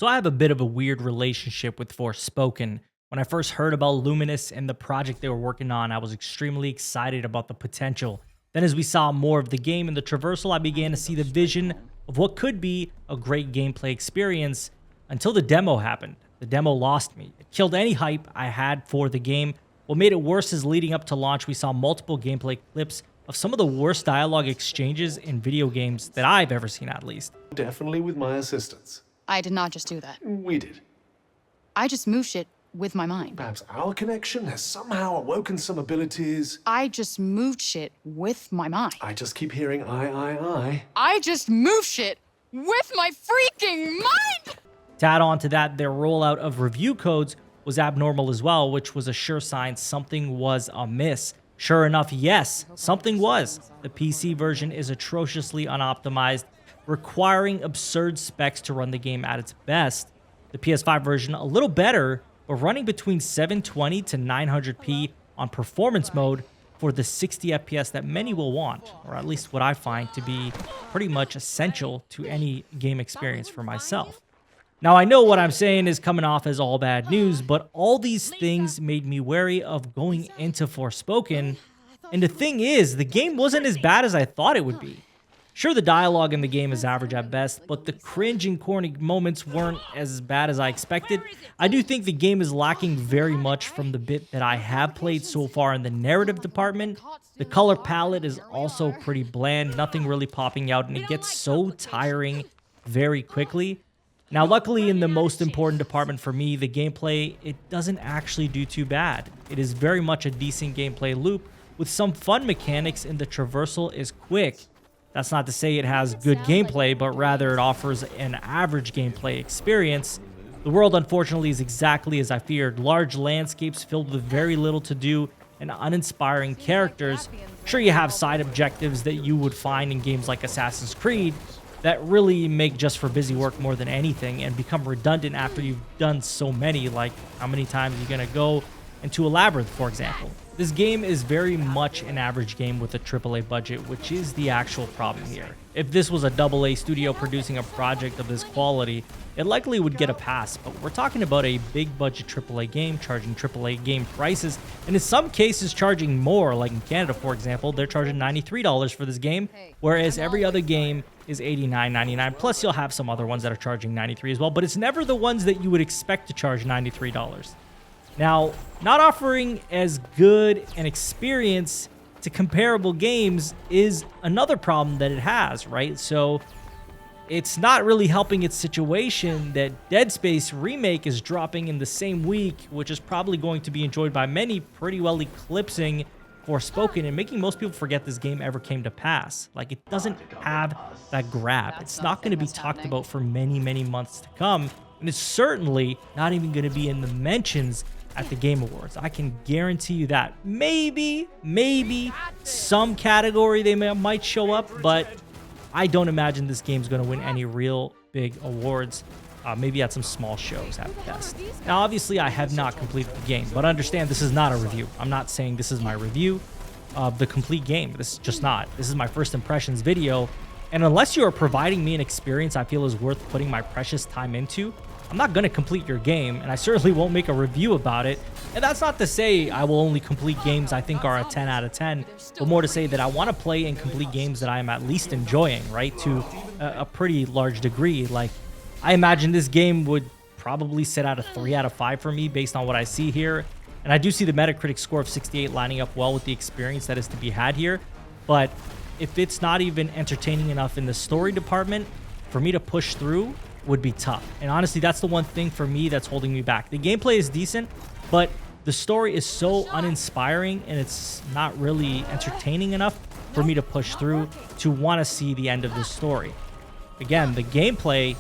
So I have a bit of a weird relationship with Forspoken. When I first heard about Luminous and the project they were working on, I was extremely excited about the potential. Then as we saw more of the game and the traversal, I began to see the vision of what could be a great gameplay experience until the demo happened. The demo lost me. It killed any hype I had for the game. What made it worse is leading up to launch, we saw multiple gameplay clips of some of the worst dialogue exchanges in video games that I've ever seen, at least. Definitely with my assistance. I did not just do that. We did. I just moved shit with my mind. Perhaps our connection has somehow awoken some abilities. I just moved shit with my mind. I just keep hearing I. I just moved shit with my freaking mind! To add on to that, their rollout of review codes was abnormal as well, which was a sure sign something was amiss. Sure enough, yes, something was. The PC version is atrociously unoptimized, requiring absurd specs to run the game at its best. The PS5 version, a little better, but running between 720 to 900p on performance mode for the 60 FPS that many will want, or at least what I find to be pretty much essential to any game experience for myself. Now, I know what I'm saying is coming off as all bad news, but all these things made me wary of going into Forspoken. And the thing is, the game wasn't as bad as I thought it would be. Sure, the dialogue in the game is average at best, but the cringe and corny moments weren't as bad as I expected. I do think the game is lacking very much from the bit that I have played so far in the narrative department. The color palette is also pretty bland, nothing really popping out, and it gets so tiring very quickly. Now, luckily, in the most important department for me, the gameplay, it doesn't actually do too bad. It is very much a decent gameplay loop with some fun mechanics, and the traversal is quick. That's not to say it has good gameplay, but rather it offers an average gameplay experience. The world, unfortunately, is exactly as I feared. Large landscapes filled with very little to do and uninspiring characters. Sure, you have side objectives that you would find in games like Assassin's Creed that really make just for busy work more than anything and become redundant after you've done so many, like how many times you're going to go into a labyrinth, for example. This game is very much an average game with a AAA budget, which is the actual problem here. If this was a AA studio producing a project of this quality, it likely would get a pass, but we're talking about a big budget AAA game charging AAA game prices, and in some cases charging more, like in Canada, for example, they're charging $93 for this game, whereas every other game is $89.99, plus you'll have some other ones that are charging $93 as well, but it's never the ones that you would expect to charge $93. Now, not offering as good an experience to comparable games is another problem that it has, right? So it's not really helping its situation that Dead Space Remake is dropping in the same week, which is probably going to be enjoyed by many, pretty well eclipsing Forspoken and making most people forget this game ever came to pass. Like, it doesn't have that grab. It's not going to be talked about for many, many months to come, and it's certainly not even going to be in the mentions at the Game Awards. I can guarantee you that. Maybe some category they might show up, but I don't imagine this game's going to win any real big awards. Maybe at some small shows at best. Now, obviously, I have not completed the game, but understand this is not a review. I'm not saying this is my review of the complete game. This is just not. This is my first impressions video, and unless you are providing me an experience I feel is worth putting my precious time into, I'm not going to complete your game, and I certainly won't make a review about it. And that's not to say I will only complete games I think are a 10 out of 10, but more to say that I want to play and complete games that I am at least enjoying, right, to a pretty large degree. Like, I imagine this game would probably sit at a 3 out of 5 for me based on what I see here. And I do see the Metacritic score of 68 lining up well with the experience that is to be had here. But if it's not even entertaining enough in the story department for me to push through, would be tough. And honestly, that's the one thing for me that's holding me back. The gameplay is decent, but the story is so uninspiring and it's not really entertaining enough for me to push through to want to see the end of this story. Again, the gameplay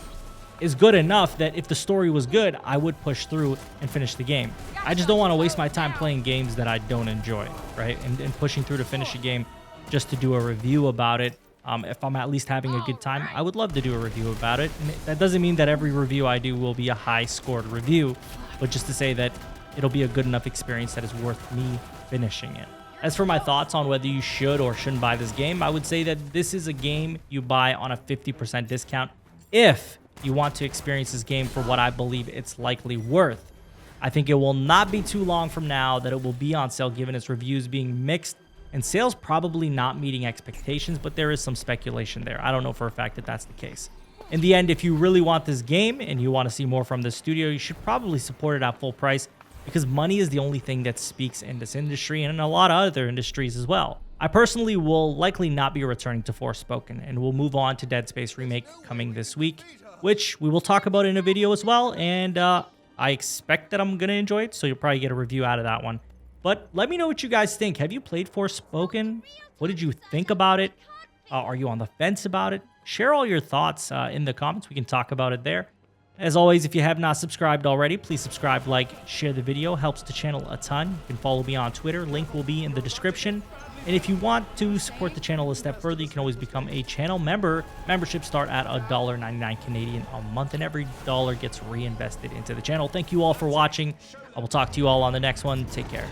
is good enough that if the story was good, I would push through and finish the game. I just don't want to waste my time playing games that I don't enjoy, right? And pushing through to finish a game just to do a review about it. If I'm at least having a good time, I would love to do a review about it. And that doesn't mean that every review I do will be a high-scored review, but just to say that it'll be a good enough experience that is worth me finishing it. As for my thoughts on whether you should or shouldn't buy this game, I would say that this is a game you buy on a 50% discount if you want to experience this game for what I believe it's likely worth. I think it will not be too long from now that it will be on sale, given its reviews being mixed and sales probably not meeting expectations, but there is some speculation there. I don't know for a fact that that's the case. In the end, if you really want this game and you want to see more from the studio, you should probably support it at full price, because money is the only thing that speaks in this industry and in a lot of other industries as well. I personally will likely not be returning to Forspoken, and we'll move on to Dead Space Remake coming this week, which we will talk about in a video as well, and I expect that I'm going to enjoy it, so you'll probably get a review out of that one. But let me know what you guys think. Have you played Forspoken? What did you think about it? Are you on the fence about it? Share all your thoughts in the comments. We can talk about it there. As always, if you have not subscribed already, please subscribe, like, share the video. Helps the channel a ton. You can follow me on Twitter. Link will be in the description. And if you want to support the channel a step further, you can always become a channel member. Memberships start at $1.99 Canadian a month, and every dollar gets reinvested into the channel. Thank you all for watching. I will talk to you all on the next one. Take care.